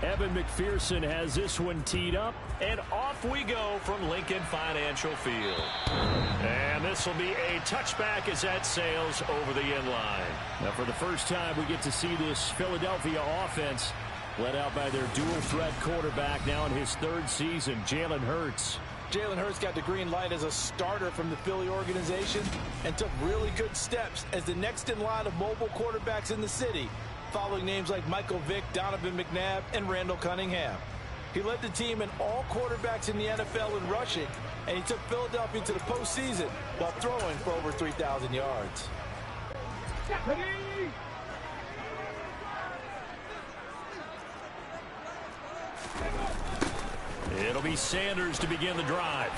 Evan McPherson has this one teed up, and off we go from Lincoln Financial Field. And this will be a touchback as that sails over the end line. Now, for the first time, we get to see this Philadelphia offense led out by their dual-threat quarterback now in his third season, Jalen Hurts. Jalen Hurts got the green light as a starter from the Philly organization and took really good steps as the next in line of mobile quarterbacks in the city, following names like Michael Vick, Donovan McNabb, and Randall Cunningham. He led the team in all quarterbacks in the NFL in rushing, and he took Philadelphia to the postseason while throwing for over 3,000 yards. It'll be Sanders to begin the drive.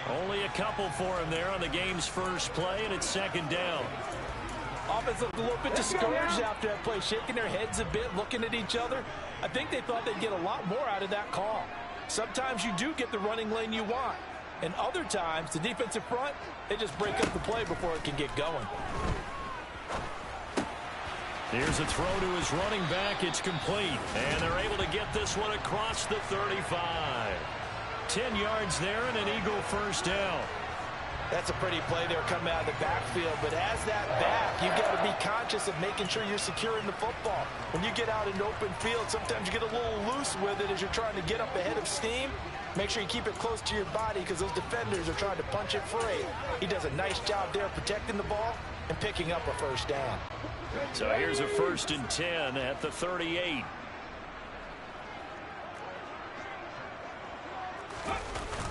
Only a couple for him there on the game's first play, and it's second down. Offense looked a little bit discouraged after that play, shaking their heads a bit, looking at each other. I think they thought they'd get a lot more out of that call. Sometimes you do get the running lane you want, and other times, the defensive front, they just break up the play before it can get going. Here's a throw to his running back. It's complete, and they're able to get this one across the 35. 10 yards there and an Eagle first down. That's a pretty play there coming out of the backfield, but as that back, you've got to be conscious of making sure you're securing the football. When you get out in open field, sometimes you get a little loose with it as you're trying to get up ahead of steam. Make sure you keep it close to your body because those defenders are trying to punch it free. He does a nice job there protecting the ball and picking up a first down. So here's a 1st and 10 at the 38.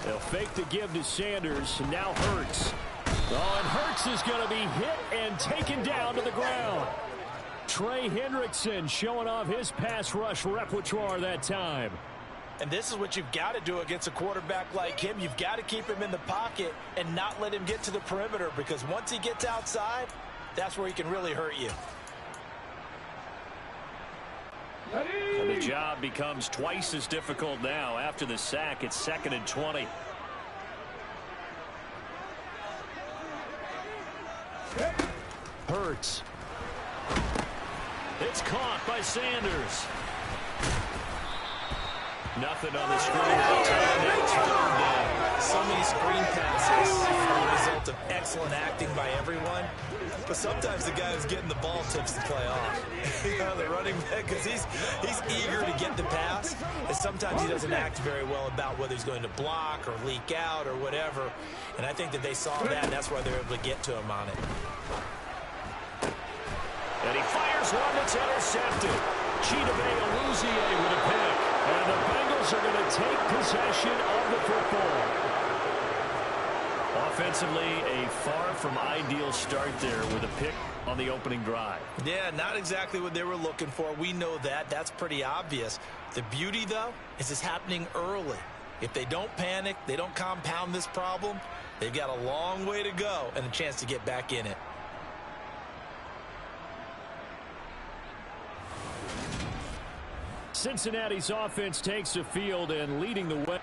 They'll fake the give to Sanders. Now Hurts. Oh, and Hurts is going to be hit and taken down to the ground. Trey Hendrickson showing off his pass rush repertoire that time. And this is what you've got to do against a quarterback like him. You've got to keep him in the pocket and not let him get to the perimeter, because once he gets outside, that's where he can really hurt you. And the job becomes twice as difficult now. After the sack, it's 2nd and 20. Hurts. It's caught by Sanders. Nothing on the screen. So many screen passes are the result of excellent acting by everyone. But sometimes the guy who's getting the ball tips the play off. The running back, because he's eager to get the pass, and sometimes he doesn't act very well about whether he's going to block or leak out or whatever. And I think that they saw that, and that's why they're able to get to him on it. And he fires one that's intercepted. Chidobe Awuzie with a pick. And the Bengals are going to take possession of the football. Offensively, a far from ideal start there with a pick on the opening drive. Yeah, not exactly what they were looking for. We know that. That's pretty obvious. The beauty, though, is it's happening early. If they don't panic, they don't compound this problem, they've got a long way to go and a chance to get back in it. Cincinnati's offense takes the field and leading the way.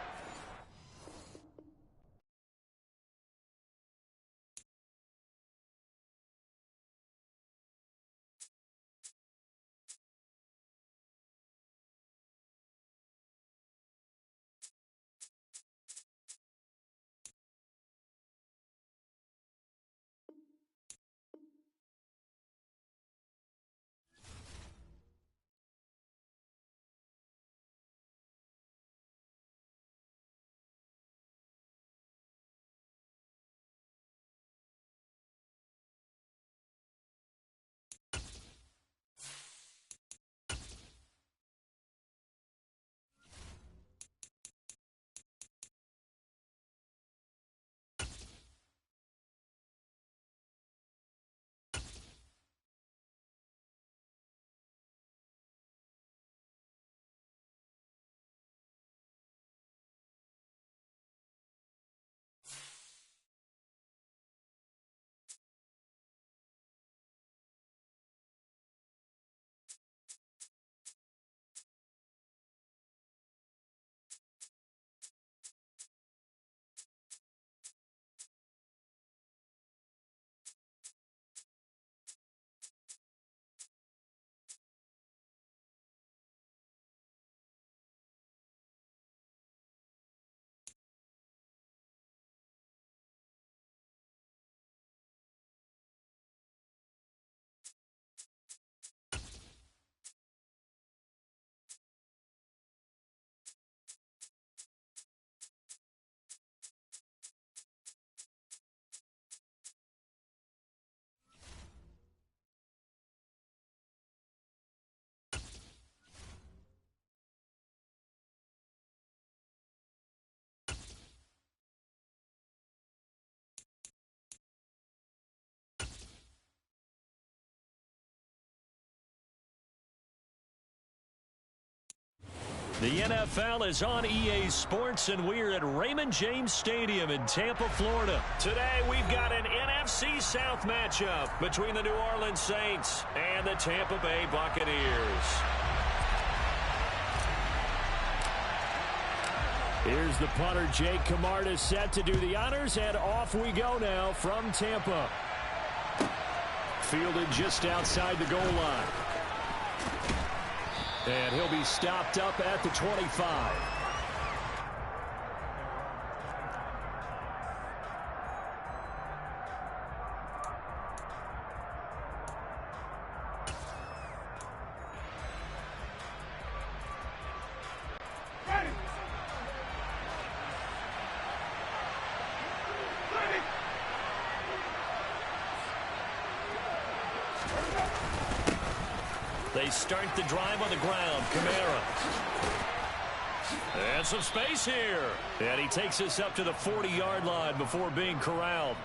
The NFL is on EA Sports, and we're at Raymond James Stadium in Tampa, Florida. Today, we've got an NFC South matchup between the New Orleans Saints and the Tampa Bay Buccaneers. Here's the punter, Jake Camarda, set to do the honors, and off we go now from Tampa. Fielded just outside the goal line. And he'll be stopped up at the 25. They start the drive on the ground. Kamara. And some space here. And he takes us up to the 40-yard line before being corralled.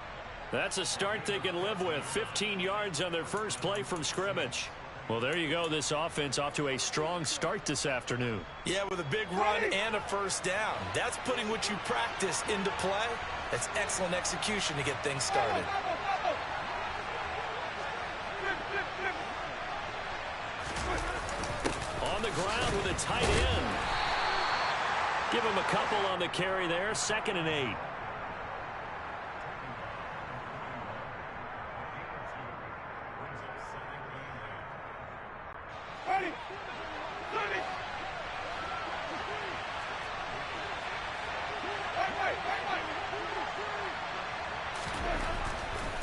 That's a start they can live with. 15 yards on their first play from scrimmage. Well, there you go. This offense off to a strong start this afternoon. Yeah, with a big run and a first down. That's putting what you practice into play. That's excellent execution to get things started. On the ground with a tight end. Give him a couple on the carry there. 2nd and 8.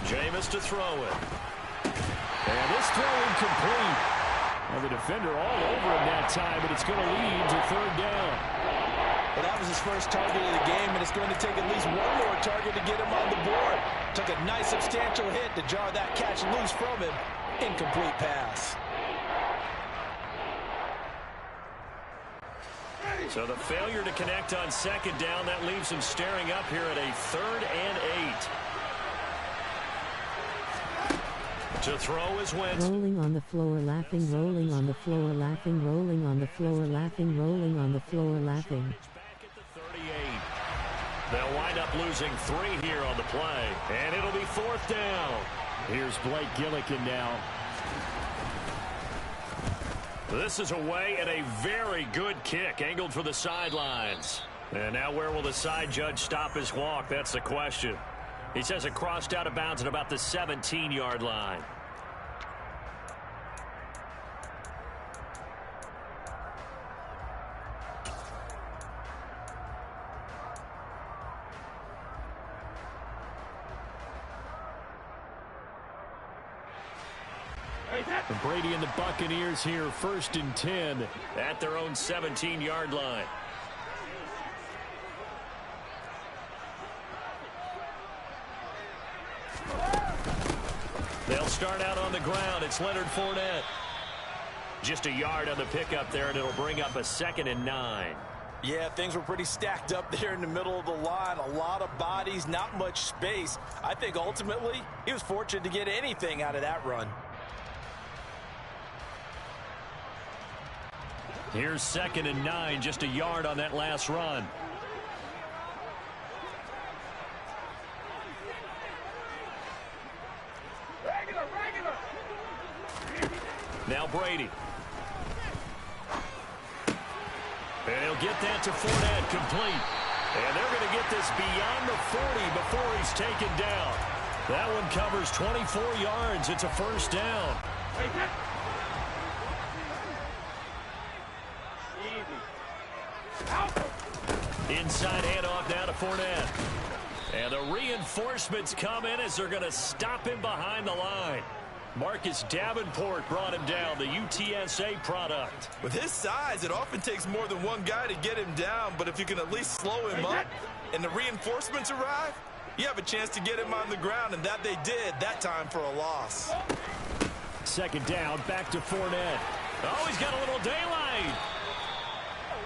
Jameis to throw it. And this throw incomplete. Well, the defender all over him that time, but it's going to lead to 3rd down. Well, that was his first target of the game, and it's going to take at least one more target to get him on the board. Took a nice substantial hit to jar that catch loose from him. Incomplete pass. So the failure to connect on 2nd down, that leaves him staring up here at a 3rd and 8. To throw is Wentz. Rolling on the floor, laughing, rolling on the floor, laughing, rolling on the floor, laughing, rolling on the floor, laughing. Back at the 38. They'll wind up losing 3 here on the play, and it'll be 4th down. Here's Blake Gillikin now. This is away and a very good kick, angled for the sidelines. And now where will the side judge stop his walk? That's the question. He says it crossed out of bounds at about the 17-yard line. And Brady and the Buccaneers here, 1st and 10 at their own 17-yard line. They'll start out on the ground. It's Leonard Fournette. Just a yard on the pickup there, and it'll bring up a 2nd and 9. Yeah, things were pretty stacked up there in the middle of the line. A lot of bodies, not much space. I think ultimately he was fortunate to get anything out of that run. Here's 2nd and 9, just a yard on that last run. Now Brady. And he'll get that to Fournette, complete. And they're going to get this beyond the 40 before he's taken down. That one covers 24 yards. It's a 1st down. Inside handoff now to Fournette. And the reinforcements come in as they're going to stop him behind the line. Marcus Davenport brought him down, the UTSA product. With his size, it often takes more than one guy to get him down, but if you can at least slow him up and the reinforcements arrive, you have a chance to get him on the ground, and that they did that time for a loss. 2nd down, back to Fournette. Oh, he's got a little daylight.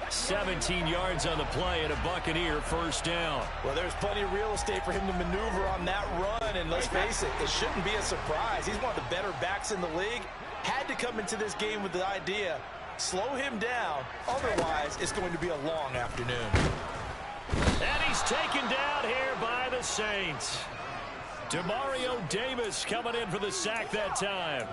17 yards on the play and a Buccaneer 1st down. Well, there's plenty of real estate for him to maneuver on that run, and let's face it, it shouldn't be a surprise. He's one of the better backs in the league. Had to come into this game with the idea Slow him down. Otherwise, it's going to be a long afternoon. And he's taken down here by the Saints. Demario Davis coming in for the sack that time.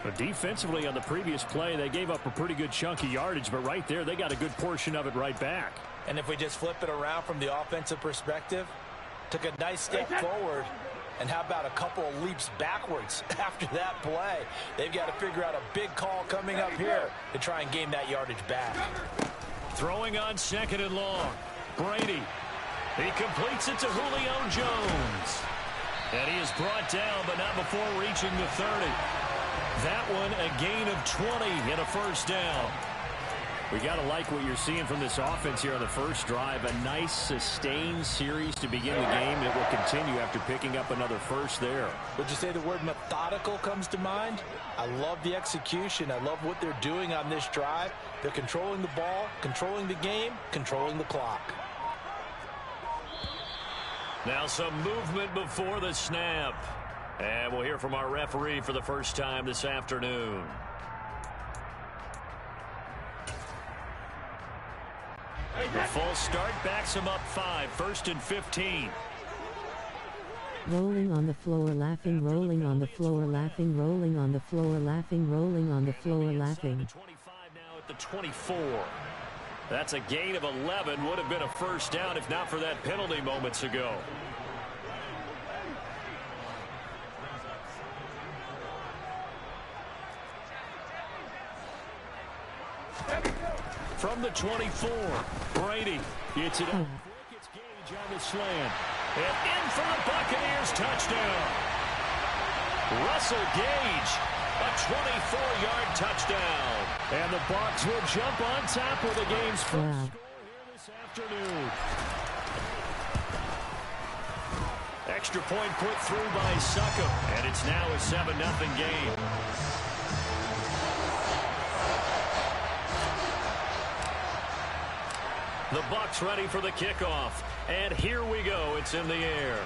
But defensively on the previous play, they gave up a pretty good chunk of yardage, but right there, they got a good portion of it right back. And if we just flip it around from the offensive perspective, took a nice step forward, and how about a couple of leaps backwards after that play? They've got to figure out a big call coming up here to try and gain that yardage back. Throwing on 2nd and long. Brady. He completes it to Julio Jones. And he is brought down, but not before reaching the 30. That one a gain of 20 and a first down. We got to like what you're seeing from this offense here on the first drive. A nice sustained series to begin the game. It will continue after picking up another first there. Would you say the word methodical comes to mind? I love the execution. I love what they're doing on this drive. They're controlling the ball, controlling the game, controlling the clock. Now some movement before the snap. And we'll hear from our referee for the first time this afternoon. The full start backs him up 5, 1st and 15. Rolling on the floor laughing, rolling on the floor laughing, rolling on the floor laughing, rolling on the floor laughing. 25 now at the 24. That's a gain of 11. Would have been a first down if not for that penalty moments ago. From the 24, Brady gets it up. It's Gage on the slant. And in for the Buccaneers touchdown. Russell Gage, a 24-yard touchdown. And the Bucs will jump on top with the game's first score here this afternoon. Extra point put through by Succop, and it's now a 7-0 game. The Bucs ready for the kickoff. And here we go. It's in the air.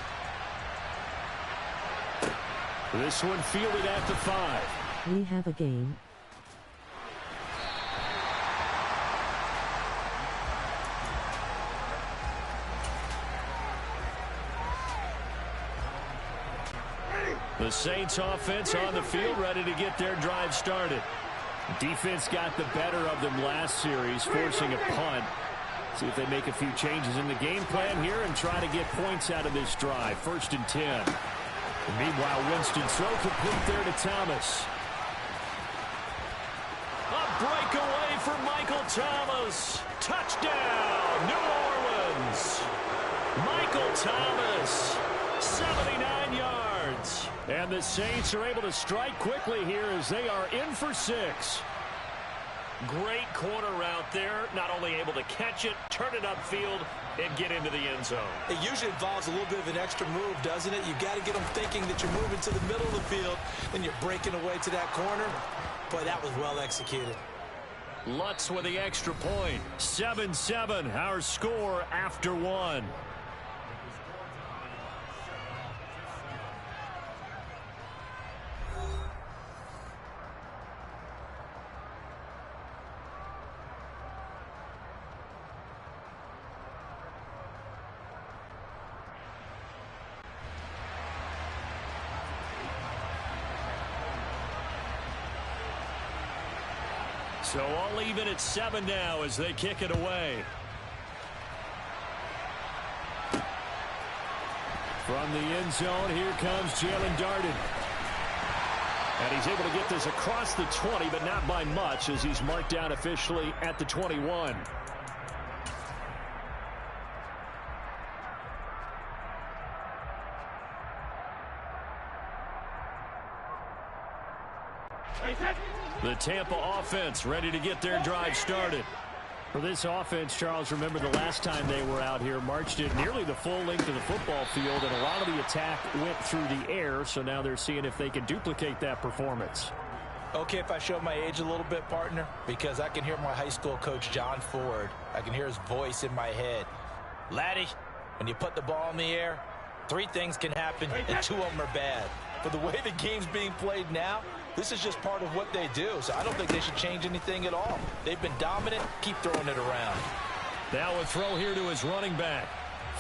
This one fielded at the 5. We have a game. The Saints offense on the field ready to get their drive started. Defense got the better of them last series, forcing a punt. See if they make a few changes in the game plan here and try to get points out of this drive. 1st and 10. And meanwhile, Winston's throw complete there to Thomas. A breakaway for Michael Thomas. Touchdown, New Orleans. Michael Thomas, 79 yards. And the Saints are able to strike quickly here as they are in for 6. Great corner route there. Not only able to catch it, turn it upfield, and get into the end zone. It usually involves a little bit of an extra move, doesn't it? You've got to get them thinking that you're moving to the middle of the field, then you're breaking away to that corner. Boy, that was well executed. Lutz with the extra point. 7-7, our score after 1. So all even at 7 now as they kick it away. From the end zone, here comes Jalen Darden. And he's able to get this across the 20, but not by much as he's marked down officially at the 21. The Tampa offense ready to get their drive started. For this offense, Charles, remember the last time they were out here, marched it nearly the full length of the football field, and a lot of the attack went through the air, so now they're seeing if they can duplicate that performance. Okay, if I show my age a little bit, partner, because I can hear my high school coach, John Ford. I can hear his voice in my head. Laddie, when you put the ball in the air, 3 things can happen, and 2 of them are bad. But the way the game's being played now, This is just part of what they do, so I don't think they should change anything at all. They've been dominant. Keep throwing it around. Now a throw here to his running back.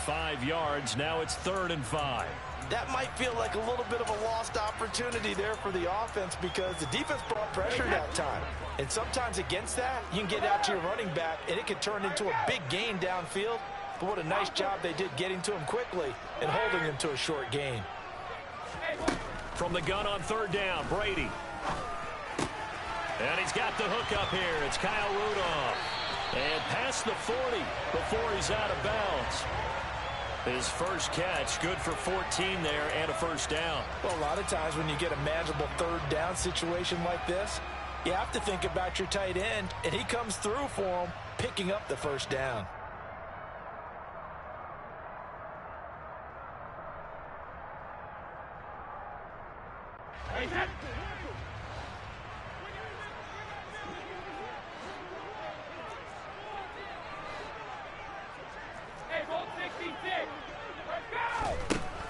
5 yards. Now it's 3rd and 5. That might feel like a little bit of a lost opportunity there for the offense because the defense brought pressure that time. And sometimes against that, you can get out to your running back, and it can turn into a big gain downfield. But what a nice job they did getting to him quickly and holding him to a short gain. From the gun on 3rd down, Brady. And he's got the hook up here. It's Kyle Rudolph. And past the 40 before he's out of bounds. His first catch, good for 14 there and a first down. Well, a lot of times when you get a manageable 3rd down situation like this, you have to think about your tight end, and he comes through for him, picking up the first down.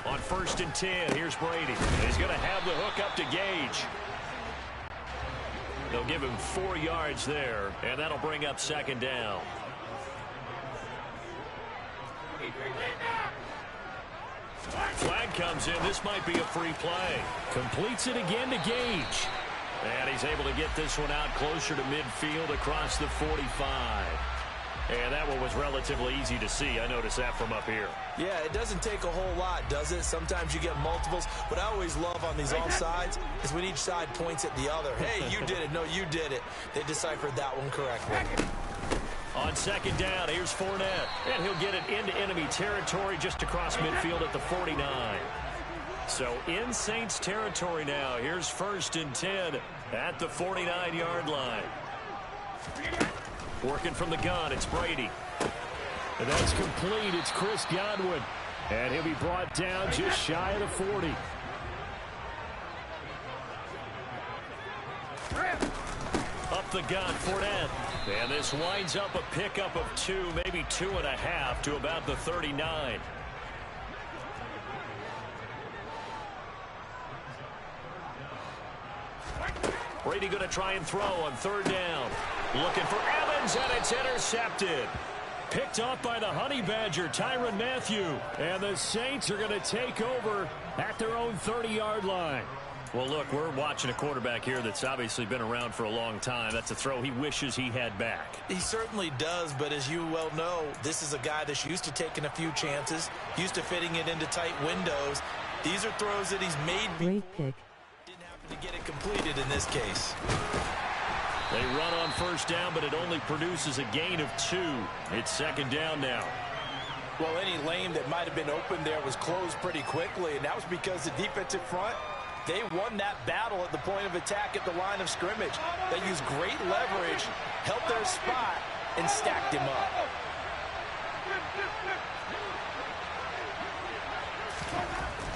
On 1st and 10, here's Brady. He's going to have the hook up to Gage. They'll give him 4 yards there, and that'll bring up 2nd down. Flag comes in. This might be a free play. Completes it again to Gage. And he's able to get this one out closer to midfield across the 45. And that one was relatively easy to see. I noticed that from up here. Yeah, it doesn't take a whole lot, does it? Sometimes you get multiples. What I always love on these offsides is when each side points at the other. Hey, you did it. No, you did it. They deciphered that one correctly. On 2nd down, here's Fournette. And he'll get it into enemy territory just across midfield at the 49. So in Saints territory now. Here's 1st and 10 at the 49-yard line. Working from the gun, it's Brady. And that's complete. It's Chris Godwin. And he'll be brought down just shy of the 40. Up the gun, Fournette. And this winds up a pickup of 2, maybe 2.5 to about the 39. Brady going to try and throw on 3rd down. Looking for Evans, and it's intercepted. Picked off by the Honey Badger, Tyrann Mathieu. And the Saints are going to take over at their own 30-yard line. Well, look, we're watching a quarterback here that's obviously been around for a long time. That's a throw he wishes he had back. He certainly does, but as you well know, this is a guy that's used to taking a few chances, used to fitting it into tight windows. These are throws that he's made. Great pick. Didn't happen to get it completed in this case. They run on 1st down, but it only produces a gain of 2. It's 2nd down now. Well, any lane that might have been open there was closed pretty quickly, and that was because the defensive front, they won that battle at the point of attack at the line of scrimmage. They used great leverage, held their spot, and stacked him up.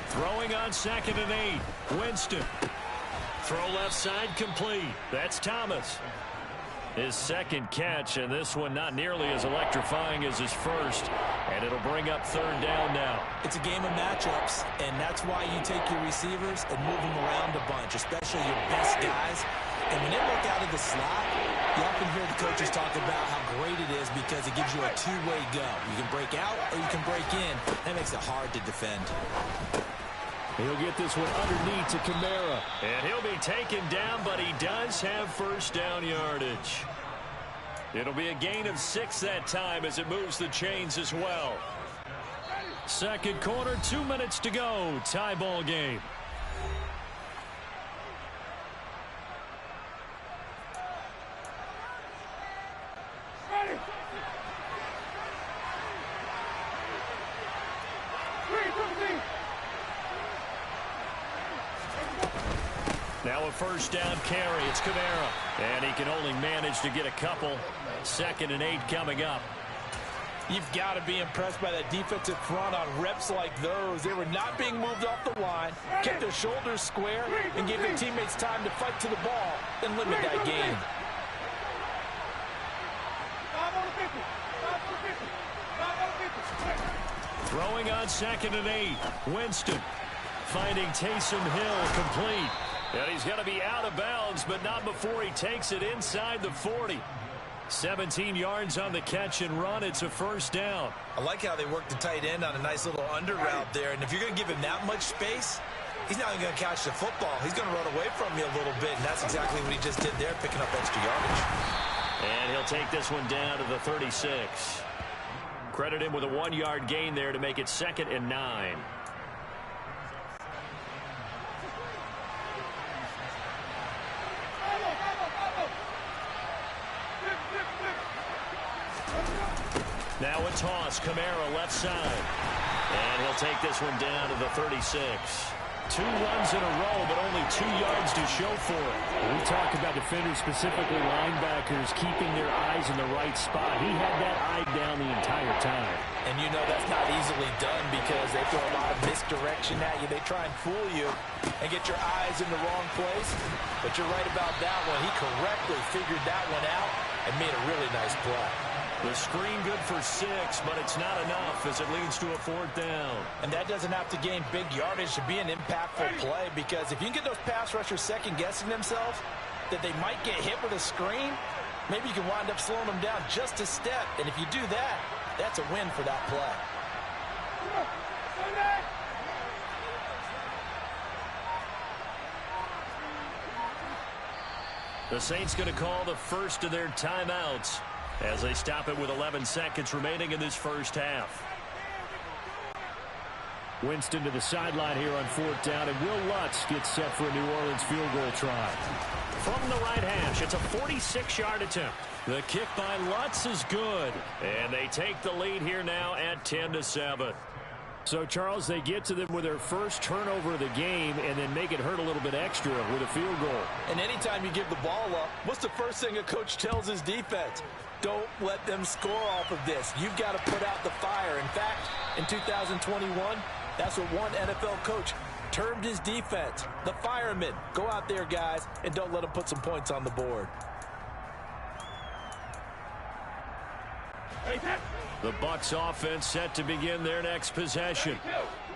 Throwing on 2nd and 8. Winston. Throw left side complete. That's Thomas. His 2nd catch, and this one not nearly as electrifying as his first. And it'll bring up 3rd down now. It's a game of matchups, and that's why you take your receivers and move them around a bunch, especially your best guys. And when they work out of the slot, you often hear the coaches talk about how great it is because it gives you a two-way go. You can break out or you can break in. That makes it hard to defend. He'll get this one underneath to Kamara. And he'll be taken down, but he does have 1st down yardage. It'll be a gain of 6 that time as it moves the chains as well. 2nd quarter, 2 minutes to go. Tie ball game. Now a 1st down carry. It's Kamara. And he can only manage to get a couple. 2nd and 8 coming up. You've got to be impressed by that defensive front on reps like those. They were not being moved off the line, kept their shoulders square, and gave their teammates time to fight to the ball and limit that gain. Throwing on 2nd and 8. Winston finding Taysom Hill complete. And he's going to be out of bounds, but not before he takes it inside the 40. 17 yards on the catch and run. It's a first down. I like how they worked the tight end on a nice little under route there. And if you're going to give him that much space, he's not even going to catch the football. He's going to run away from you a little bit, and that's exactly what he just did there, picking up extra yardage. And he'll take this one down to the 36. Credit him with a 1-yard gain there to make it 2nd and 9. Now a toss, Kamara left side. And he'll take this one down to the 36. 2 runs in a row, but only 2 yards to show for it. We talk about defenders, specifically linebackers, keeping their eyes in the right spot. He had that eye down the entire time. And you know that's not easily done because they throw a lot of misdirection at you. They try and fool you and get your eyes in the wrong place. But you're right about that one. He correctly figured that one out and made a really nice play. The screen good for 6, but it's not enough as it leads to a 4th down. And that doesn't have to gain big yardage to be an impactful play, because if you can get those pass rushers second-guessing themselves that they might get hit with a screen, maybe you can wind up slowing them down just a step. And if you do that, that's a win for that play. The Saints going to call the first of their timeouts as they stop it with 11 seconds remaining in this first half. Winston to the sideline here on 4th down, and Will Lutz gets set for a New Orleans field goal try. From the right hash, it's a 46-yard attempt. The kick by Lutz is good, and they take the lead here now at 10-7. So, Charles, they get to them with their first turnover of the game and then make it hurt a little bit extra with a field goal. And anytime you give the ball up, what's the first thing a coach tells his defense? Don't let them score off of this. You've got to put out the fire. In fact, in 2021, that's what one NFL coach termed his defense, the firemen. Go out there, guys, and don't let them put some points on the board. The Bucs offense set to begin their next possession.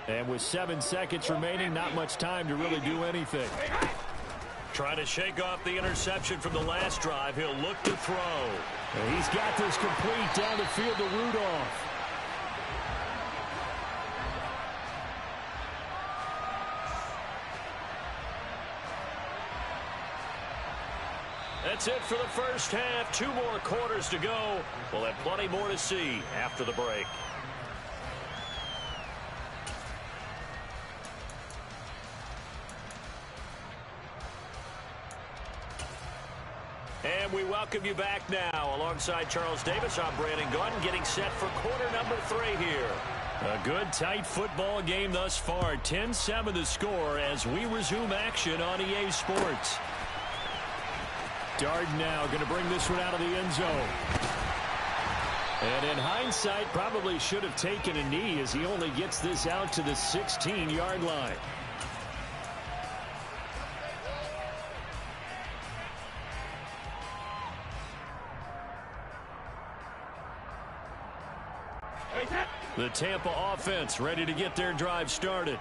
And with 7 seconds remaining, not much time to really do anything. Trying to shake off the interception from the last drive. He'll look to throw. And he's got this complete down the field to Rudolph. That's it for the first half. 2 more quarters to go. We'll have plenty more to see after the break. And we welcome you back now. Alongside Charles Davis, I'm Brandon Gaudin, getting set for quarter number 3 here. A good, tight football game thus far. 10-7 the score as we resume action on EA Sports. Darden now going to bring this one out of the end zone. And in hindsight, probably should have taken a knee as he only gets this out to the 16-yard line. The Tampa offense ready to get their drive started.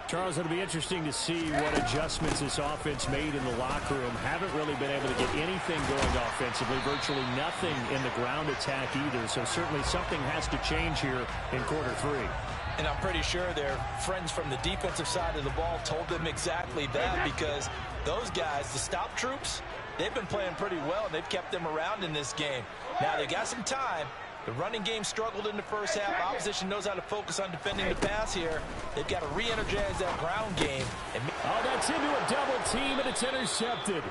Charles, it'll be interesting to see what adjustments this offense made in the locker room. Haven't really been able to get anything going offensively, virtually nothing in the ground attack either. So certainly something has to change here in quarter 3. And I'm pretty sure their friends from the defensive side of the ball told them exactly that, because those guys, the stop troops, they've been playing pretty well, and they've kept them around in this game. Now, they got some time. The running game struggled in the first half. Opposition knows how to focus on defending the pass here. They've got to re-energize that ground game. Oh, that's into a double team, and it's intercepted.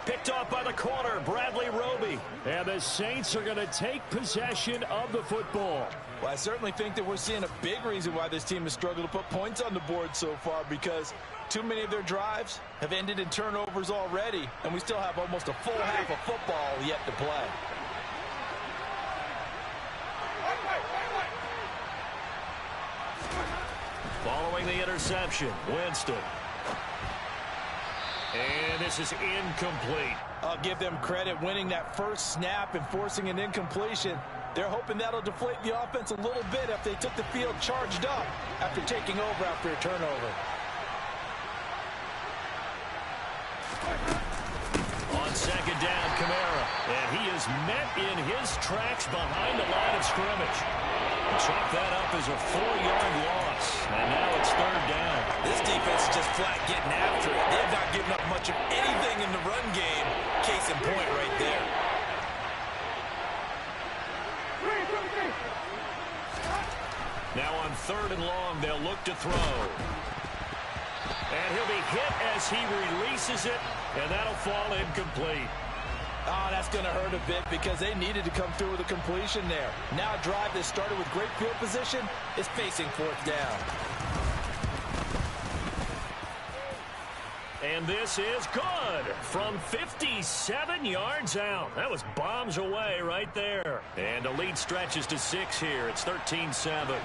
Picked off by the corner, Bradley Roby. And the Saints are going to take possession of the football. Well, I certainly think that we're seeing a big reason why this team has struggled to put points on the board so far, because too many of their drives have ended in turnovers already, and we still have almost a full half of football yet to play. Following the interception, Winston. And this is incomplete. I'll give them credit winning that first snap and forcing an incompletion. They're hoping that'll deflate the offense a little bit if they took the field charged up after taking over after a turnover. On second down, Kamara. And he is met in his tracks behind the line of scrimmage. Chalk that up as a 4-yard loss. And now it's third down. This defense is just flat getting after it. They have not given up much of anything in the run game. Case in point right there. Now on third and long, they'll look to throw. And he'll be hit as he releases it, and that'll fall incomplete. Oh, that's going to hurt a bit because they needed to come through with a completion there. Now a drive that started with great field position is facing fourth down. And this is good from 57 yards out. That was bombs away right there. And the lead stretches to 6 here. It's 13-7.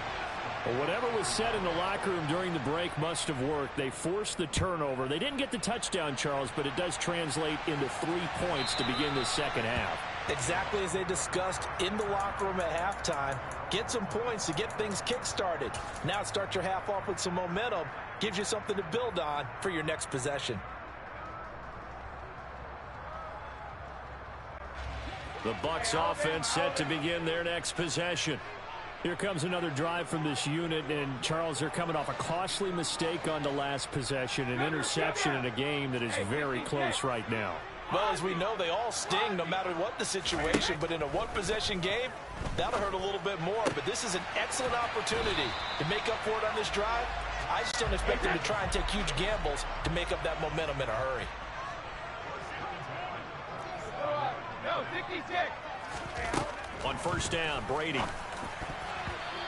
Well, whatever was said in the locker room during the break must have worked. They forced the turnover. They didn't get the touchdown, Charles, but it does translate into 3 points to begin the second half. Exactly as they discussed in the locker room at halftime. Get some points to get things kick-started. Now start your half off with some momentum. Gives you something to build on for your next possession. The Bucs offense set to begin their next possession. Here comes another drive from this unit, and Charles, they're coming off a costly mistake on the last possession, an interception in a game that is very close right now. Well, as we know, they all sting no matter what the situation, but in a one-possession game, that'll hurt a little bit more. But this is an excellent opportunity to make up for it on this drive. I just don't expect them to try and take huge gambles to make up that momentum in a hurry. On first down, Brady.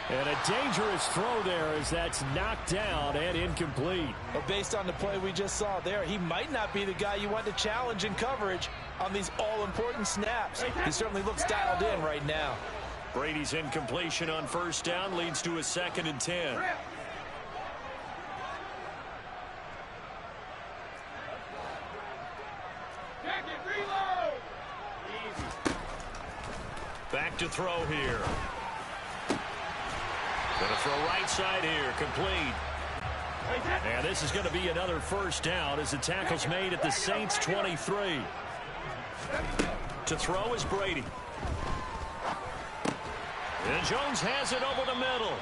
And a dangerous throw there as that's knocked down and incomplete. But based on the play we just saw there, he might not be the guy you want to challenge in coverage on these all-important snaps. He certainly looks dialed in right now. Brady's incompletion on first down leads to a 2nd and 10. Back to throw here. Going to throw right side here, complete. And this is going to be another first down as the tackle's made at the Saints 23. To throw is Brady. And Jones has it over the middle.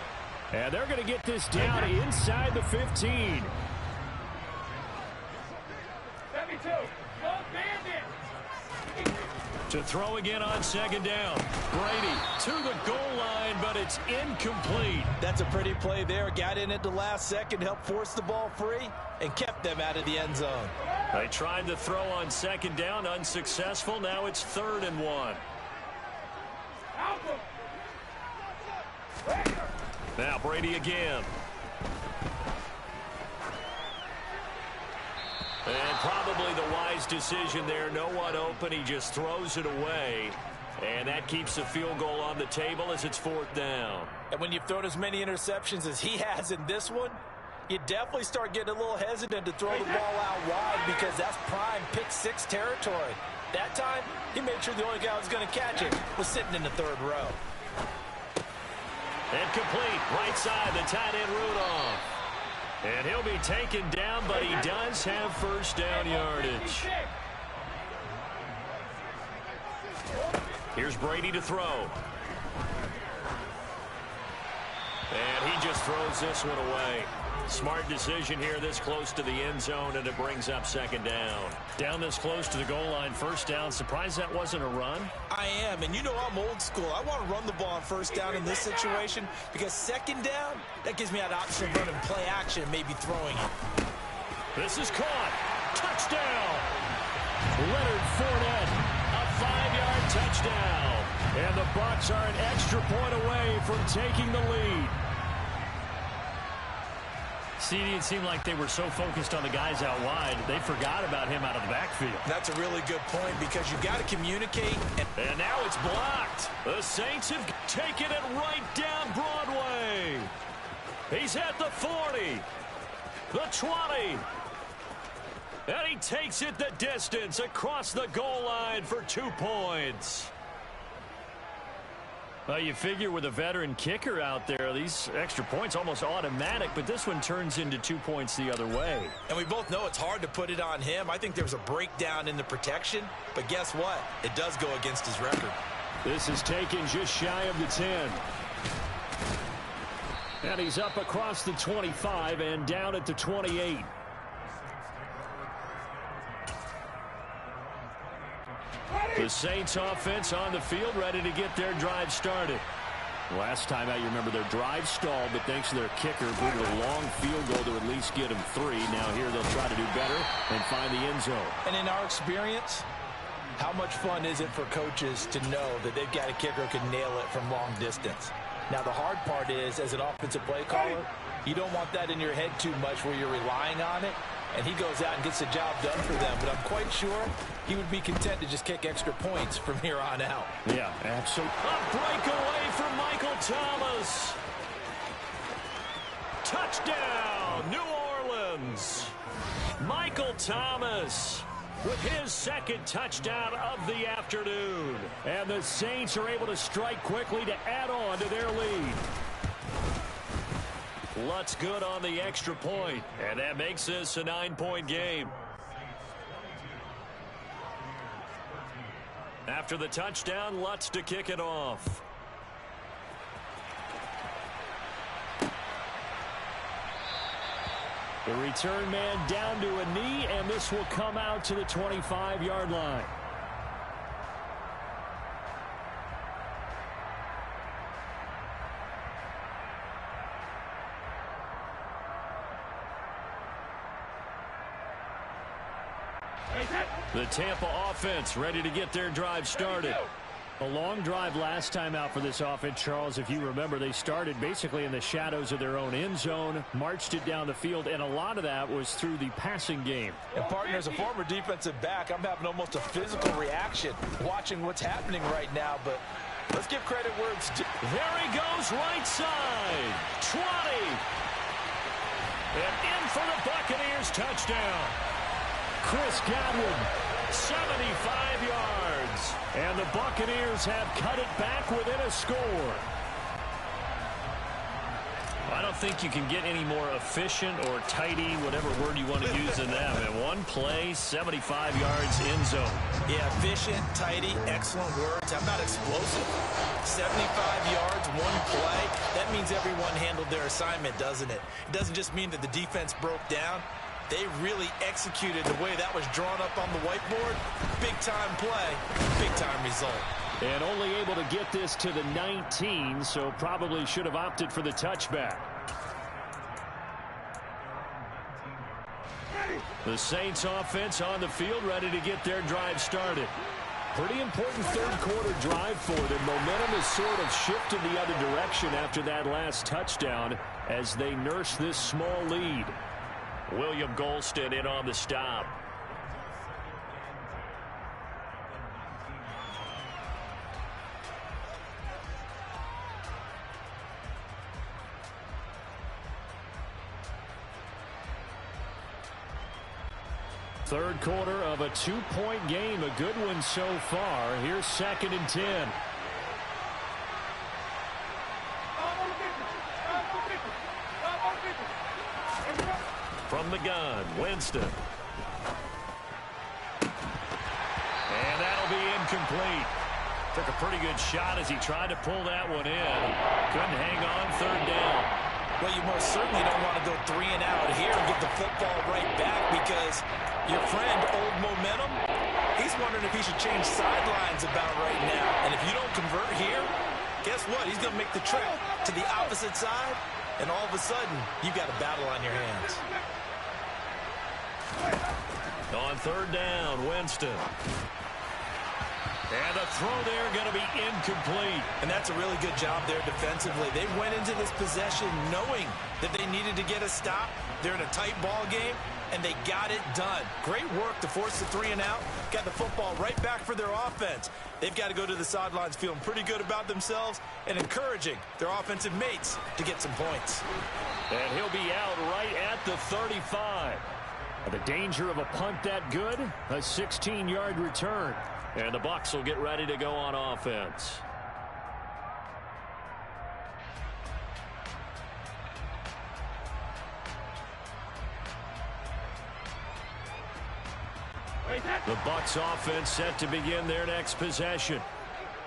And they're going to get this down inside the 15. To throw again on second down. Brady to the goal line, but it's incomplete. That's a pretty play there. Got in at the last second, helped force the ball free, and kept them out of the end zone. They tried to throw on second down, unsuccessful. Now it's 3rd and 1. Now Brady again. And probably the wise decision there. No one open. He just throws it away. And that keeps the field goal on the table as it's 4th down. And when you've thrown as many interceptions as he has in this one, you definitely start getting a little hesitant to throw the ball out wide because that's prime pick 6 territory. That time, he made sure the only guy who was going to catch it was sitting in the 3rd row. And complete. Right side, the tight end Rudolph. And he'll be taken down, but he does have first down yardage. Here's Brady to throw. And he just throws this one away. Smart decision here this close to the end zone, and it brings up 2nd down. Down this close to the goal line, first down. Surprised that wasn't a run? I am, and you know I'm old school. I want to run the ball on first down in this situation because 2nd down, that gives me an option of running play action and maybe throwing it. This is caught. Touchdown. Leonard Fournette. A 5-yard touchdown. And the Bucs are an extra point away from taking the lead. CD, it seemed like they were so focused on the guys out wide, they forgot about him out of the backfield. That's a really good point because you got to communicate. And now it's blocked. The Saints have taken it right down Broadway. He's at the 40, the 20. And he takes it the distance across the goal line for 2 points. Well, you figure with a veteran kicker out there, these extra points almost automatic, but this one turns into 2 points the other way. And we both know it's hard to put it on him. I think there was a breakdown in the protection, but guess what? It does go against his record. This is taken just shy of the 10. And he's up across the 25 and down at the 28. The Saints offense on the field, ready to get their drive started. Last time out, you remember their drive stalled, but thanks to their kicker, booted a long field goal to at least get them 3. Now here they'll try to do better and find the end zone. And in our experience, how much fun is it for coaches to know that they've got a kicker who can nail it from long distance? Now, the hard part is, as an offensive play caller, you don't want that in your head too much where you're relying on it, and he goes out and gets the job done for them. But I'm quite sure he would be content to just kick extra points from here on out. Yeah, absolutely. A breakaway from Michael Thomas. Touchdown, New Orleans. Michael Thomas with his second touchdown of the afternoon. And the Saints are able to strike quickly to add on to their lead. Lutz good on the extra point, and that makes this a 9-point game. After the touchdown, Lutz to kick it off. The return man down to a knee, and this will come out to the 25-yard line. The Tampa offense ready to get their drive started. A long drive last time out for this offense, Charles. If you remember, they started basically in the shadows of their own end zone, marched it down the field, and a lot of that was through the passing game. And, partner, as a former defensive back, I'm having almost a physical reaction watching what's happening right now, but let's give credit where it's due. There he goes, right side, 20. And in for the Buccaneers, touchdown. Chris Godwin, 75 yards. And the Buccaneers have cut it back within a score. I don't think you can get any more efficient or tidy, whatever word you want to use in that. In one play, 75 yards end zone. Yeah, efficient, tidy, excellent words. How about explosive? 75 yards, one play. That means everyone handled their assignment, doesn't it? It doesn't just mean that the defense broke down. They really executed the way that was drawn up on the whiteboard. Big-time play, big-time result. And only able to get this to the 19, so probably should have opted for the touchback. The Saints offense on the field ready to get their drive started. Pretty important third-quarter drive for them. Momentum has sort of shifted the other direction after that last touchdown as they nurse this small lead. William Golston in on the stop. Third quarter of a 2-point game. A good one so far. Here's 2nd and 10. From the gun, Winston. And that'll be incomplete. Took a pretty good shot as he tried to pull that one in. Couldn't hang on, 3rd down. Well, you most certainly don't want to go 3 and out here and get the football right back because your friend, Old Momentum, he's wondering if he should change sidelines about right now. And if you don't convert here, guess what? He's going to make the trip to the opposite side, and all of a sudden, you've got a battle on your hands. On 3rd down, Winston. And the throw there going to be incomplete. And that's a really good job there defensively. They went into this possession knowing that they needed to get a stop. They're in a tight ball game, and they got it done. Great work to force the 3 and out. Got the football right back for their offense. They've got to go to the sidelines feeling pretty good about themselves and encouraging their offensive mates to get some points. And he'll be out right at the 35. The danger of a punt that good, a 16-yard return. And the Bucs will get ready to go on offense. The Bucs offense set to begin their next possession.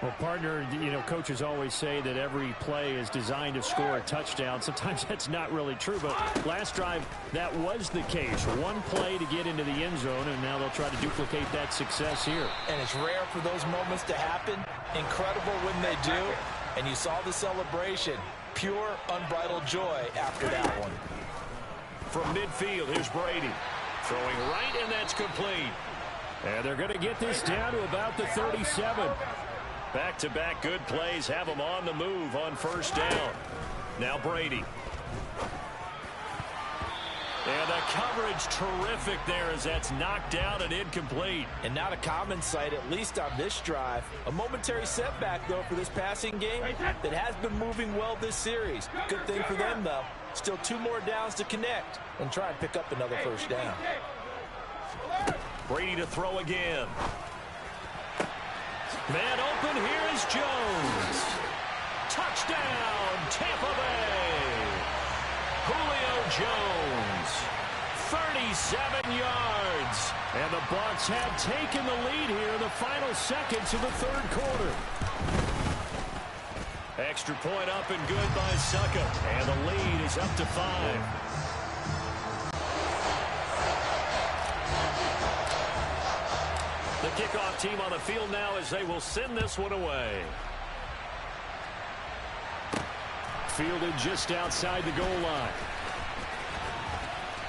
Well, partner, coaches always say that every play is designed to score a touchdown. Sometimes that's not really true, but last drive, that was the case. One play to get into the end zone, and now they'll try to duplicate that success here. And it's rare for those moments to happen. Incredible when they do. And you saw the celebration. Pure, unbridled joy after that one. From midfield, here's Brady. Throwing right, and that's complete. And they're going to get this down to about the 37. Back-to-back good plays have them on the move on first down. Now Brady. And the coverage terrific there as that's knocked down and incomplete. And not a common sight, at least on this drive. A momentary setback, though, for this passing game that has been moving well this series. Good thing for them, though. Still 2 more downs to connect and try and pick up another first down. Brady to throw again. Man open, here is Jones. Touchdown, Tampa Bay. Julio Jones, 37 yards. And the Bucs have taken the lead here in the final seconds of the third quarter. Extra point up and good by Succa. And the lead is up to 5. The kickoff team on the field now as they will send this one away. Fielded just outside the goal line.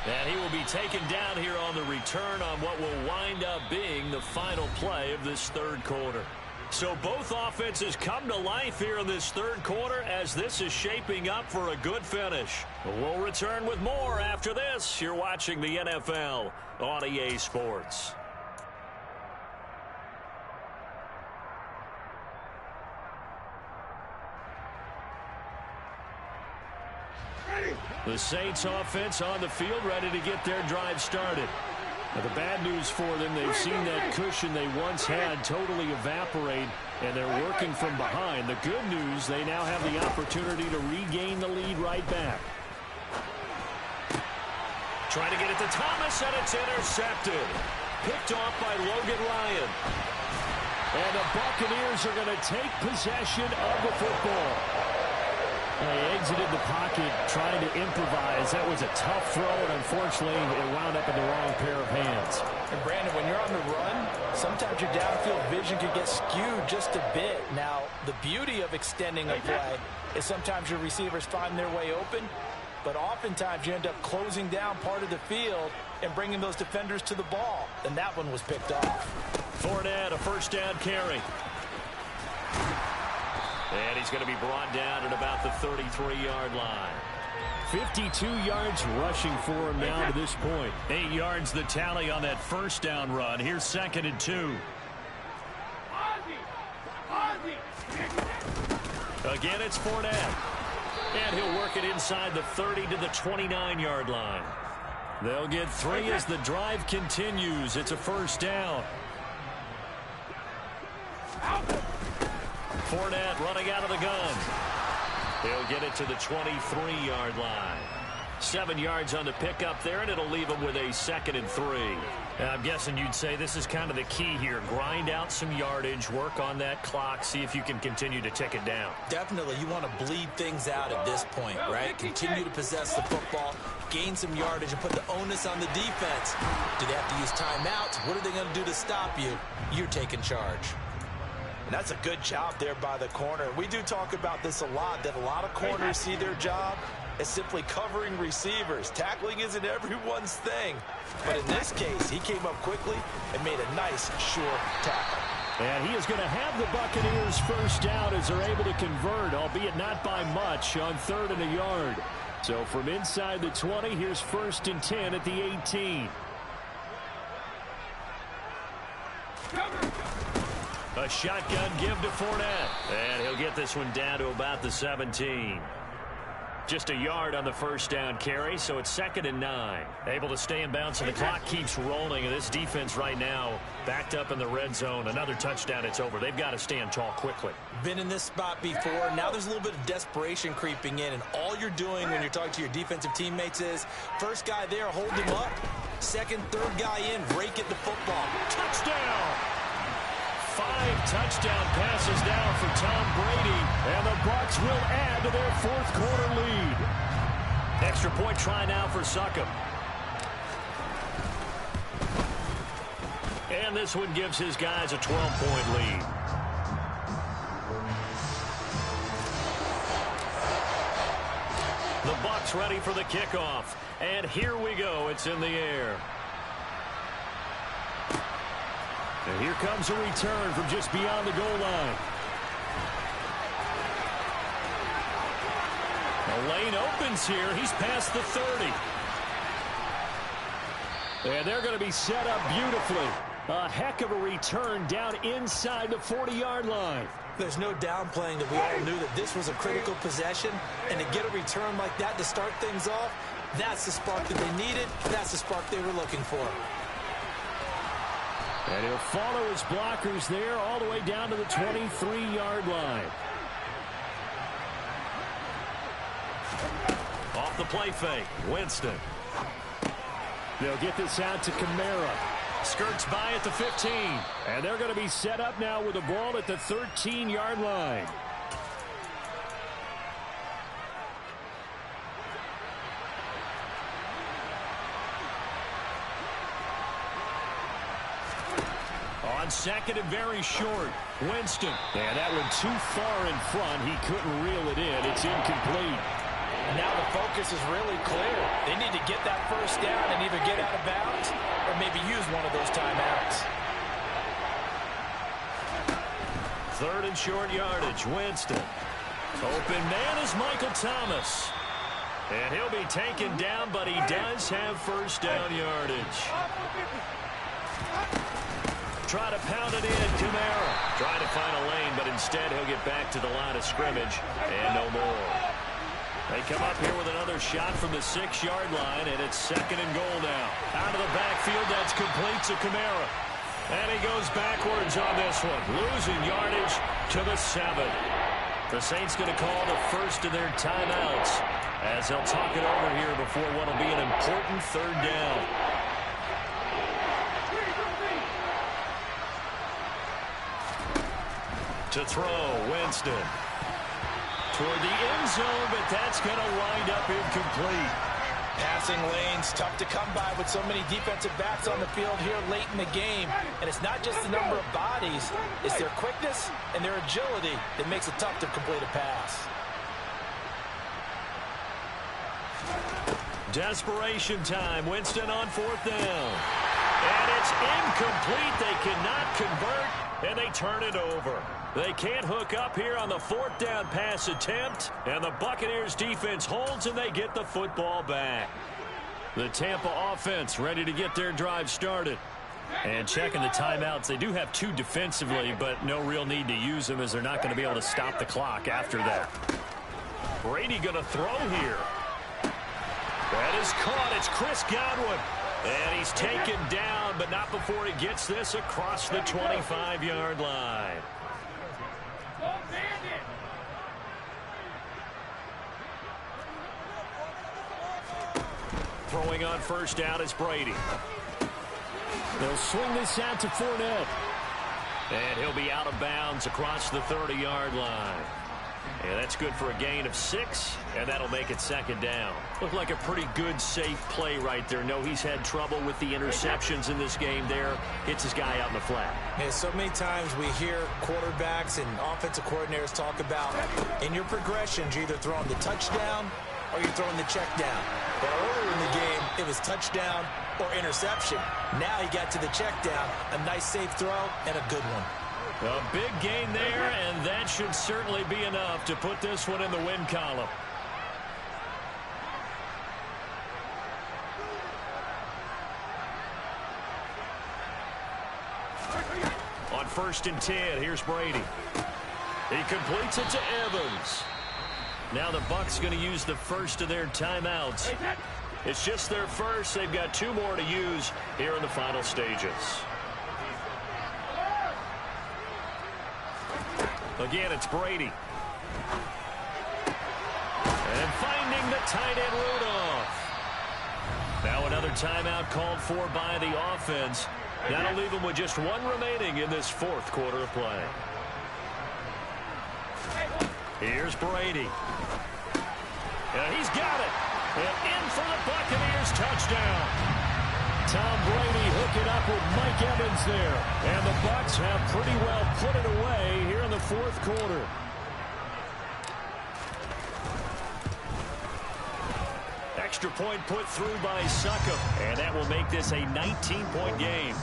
And he will be taken down here on the return on what will wind up being the final play of this third quarter. So both offenses come to life here in this third quarter as this is shaping up for a good finish. We'll return with more after this. You're watching the NFL on EA Sports. The Saints offense on the field ready to get their drive started. Now, the bad news for them, they've seen that cushion they once had totally evaporate, and they're working from behind. The good news, they now have the opportunity to regain the lead right back. Trying to get it to Thomas, and it's intercepted. Picked off by Logan Ryan. And the Buccaneers are going to take possession of the football. They exited the pocket trying to improvise. That was a tough throw, and unfortunately, it wound up in the wrong pair of hands. And Brandon, when you're on the run, sometimes your downfield vision can get skewed just a bit. Now, the beauty of extending a play is sometimes your receivers find their way open, but oftentimes you end up closing down part of the field and bringing those defenders to the ball, and that one was picked off. Fournette, a first down carry. And he's going to be brought down at about the 33-yard line. 52 yards rushing for him now to this point. 8 yards the tally on that first down run. Here's 2nd and 2. Again, it's Fournette. And he'll work it inside the 30 to the 29-yard line. They'll get 3 as the drive continues. It's a first down. Fournette running out of the gun. He'll get it to the 23-yard line. 7 yards on the pickup there, and it'll leave him with a 2nd and 3. And I'm guessing you'd say this is kind of the key here. Grind out some yardage, work on that clock, see if you can continue to tick it down. Definitely, you want to bleed things out at this point, right? Continue to possess the football, gain some yardage, and put the onus on the defense. Do they have to use timeouts? What are they going to do to stop you? You're taking charge. And that's a good job there by the corner. We do talk about this a lot, that a lot of corners see their job as simply covering receivers. Tackling isn't everyone's thing. But in this case, he came up quickly and made a nice, sure tackle. And he is going to have the Buccaneers first down as they're able to convert, albeit not by much, on 3rd and a yard. So from inside the 20, here's 1st and 10 at the 18. A shotgun give to Fournette. And he'll get this one down to about the 17. Just a yard on the first down carry, so it's 2nd and 9. Able to stay in bounds, and the clock keeps rolling. And this defense right now backed up in the red zone. Another touchdown, it's over. They've got to stand tall quickly. Been in this spot before. Now there's a little bit of desperation creeping in, and all you're doing when you're talking to your defensive teammates is, first guy there, hold him up. second, third guy in, rake at the football. Touchdown! 5 touchdown passes now for Tom Brady, and the Bucs will add to their fourth quarter lead. Extra point try now for Succop. And this one gives his guys a 12-point lead. The Bucs ready for the kickoff. And here we go. It's in the air. And here comes a return from just beyond the goal line. The lane opens here. He's past the 30. And they're going to be set up beautifully. A heck of a return down inside the 40-yard line. There's no downplaying that we all knew that this was a critical possession. And to get a return like that to start things off, that's the spark that they needed. That's the spark they were looking for. And he'll follow his blockers there all the way down to the 23-yard line. Off the play fake, Winston. They'll get this out to Kamara. Skirts by at the 15. And they're going to be set up now with the ball at the 13-yard line. On second and very short, Winston. And that one too far in front. He couldn't reel it in. It's incomplete. And now the focus is really clear. They need to get that first down and either get out of bounds or maybe use one of those timeouts. Third and short yardage, Winston. Open man is Michael Thomas. And he'll be taken down, but he does have first down yardage. Try to pound it in, Kamara. Trying to find a lane, but instead he'll get back to the line of scrimmage and no more. They come up here with another shot from the 6-yard line, and it's second and goal now. Out of the backfield, that's complete to Kamara. And he goes backwards on this one, losing yardage to the 7. The Saints going to call the first of their timeouts as they'll talk it over here before what will be an important third down. To throw, Winston. Toward the end zone, but that's going to wind up incomplete. Passing lanes, tough to come by with so many defensive backs on the field here late in the game. And it's not just the number of bodies, it's their quickness and their agility that makes it tough to complete a pass. Desperation time. Winston on fourth down. And it's incomplete. They cannot convert, and they turn it over. They can't hook up here on the fourth down pass attempt, and the Buccaneers defense holds, and they get the football back. The Tampa offense ready to get their drive started. And checking the timeouts, they do have 2 defensively, but no real need to use them as they're not going to be able to stop the clock after that. Brady going to throw here. That is caught. It's Chris Godwin. And he's taken down, but not before he gets this across the 25-yard line. Throwing on first down is Brady. They'll swing this out to Fournette. And he'll be out of bounds across the 30-yard line. And that's good for a gain of 6, and that'll make it second down. Looked like a pretty good, safe play right there. No, he's had trouble with the interceptions in this game there. Hits his guy out in the flat. Yeah, so many times we hear quarterbacks and offensive coordinators talk about in your progressions, you're either throwing the touchdown or you're throwing the check down. But earlier in the game, it was touchdown or interception. Now he got to the check down, a nice safe throw, and a good one. A big gain there, and that should certainly be enough to put this one in the win column. On 1st and 10, here's Brady. He completes it to Evans. Now the Bucs going to use the first of their timeouts. It's just their first. They've got 2 more to use here in the final stages. Again, it's Brady. And finding the tight end Rudolph. Now another timeout called for by the offense. That'll leave them with just one remaining in this fourth quarter of play. Here's Brady. And he's got it. And in for the Buccaneers touchdown. Tom Brady hooking up with Mike Evans there. And the Bucs have pretty well put it away here in the fourth quarter. Extra point put through by Succop. And that will make this a 19-point game.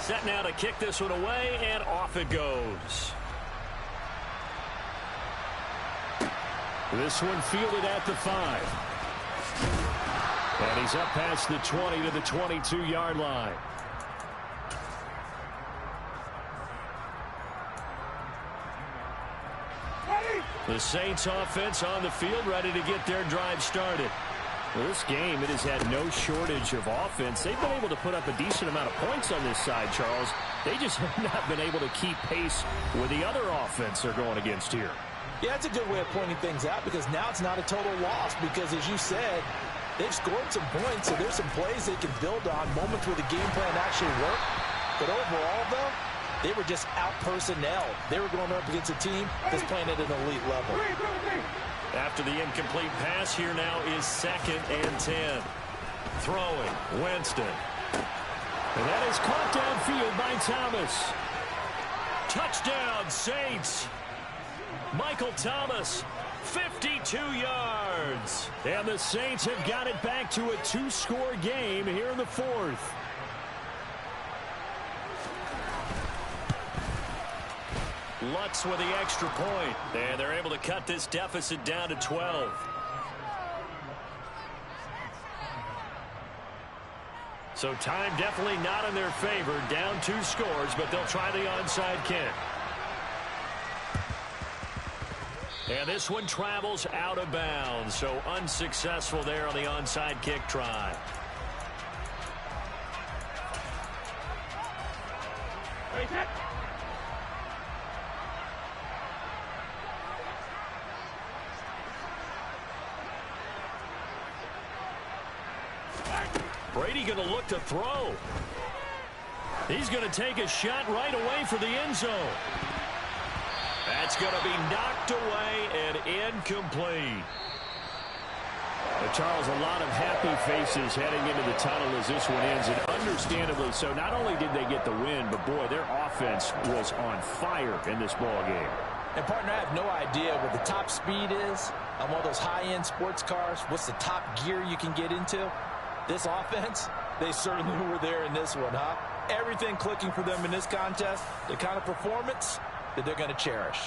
Set now to kick this one away, and off it goes. This one fielded at the 5. And he's up past the 20 to the 22-yard line. The Saints offense on the field, ready to get their drive started. Well, this game, it has had no shortage of offense. They've been able to put up a decent amount of points on this side, Charles. They just have not been able to keep pace with the other offense they're going against here. Yeah, that's a good way of pointing things out, because now it's not a total loss, because as you said, they've scored some points, so there's some plays they can build on, moments where the game plan actually worked. But overall, though, they were just out-personnel. They were going up against a team that's playing at an elite level. After the incomplete pass, here now is 2nd and 10. Throwing, Winston. And that is caught downfield by Thomas. Touchdown, Saints. Michael Thomas, 52 yards. And the Saints have got it back to a 2-score game here in the fourth. Lutz with the extra point. And they're able to cut this deficit down to 12. So time definitely not in their favor. Down 2 scores, but they'll try the onside kick. And this one travels out of bounds, so unsuccessful there on the onside kick try. Brady going to look to throw. He's going to take a shot right away for the end zone. That's going to be knocked away and incomplete. Charles, a lot of happy faces heading into the tunnel as this one ends, and understandably so. Not only did they get the win, but boy, their offense was on fire in this ball game. And partner, I have no idea what the top speed is on one of those high-end sports cars. What's the top gear you can get into? This offense, they certainly were there in this one, huh? Everything clicking for them in this contest, the kind of performance that they're going to cherish.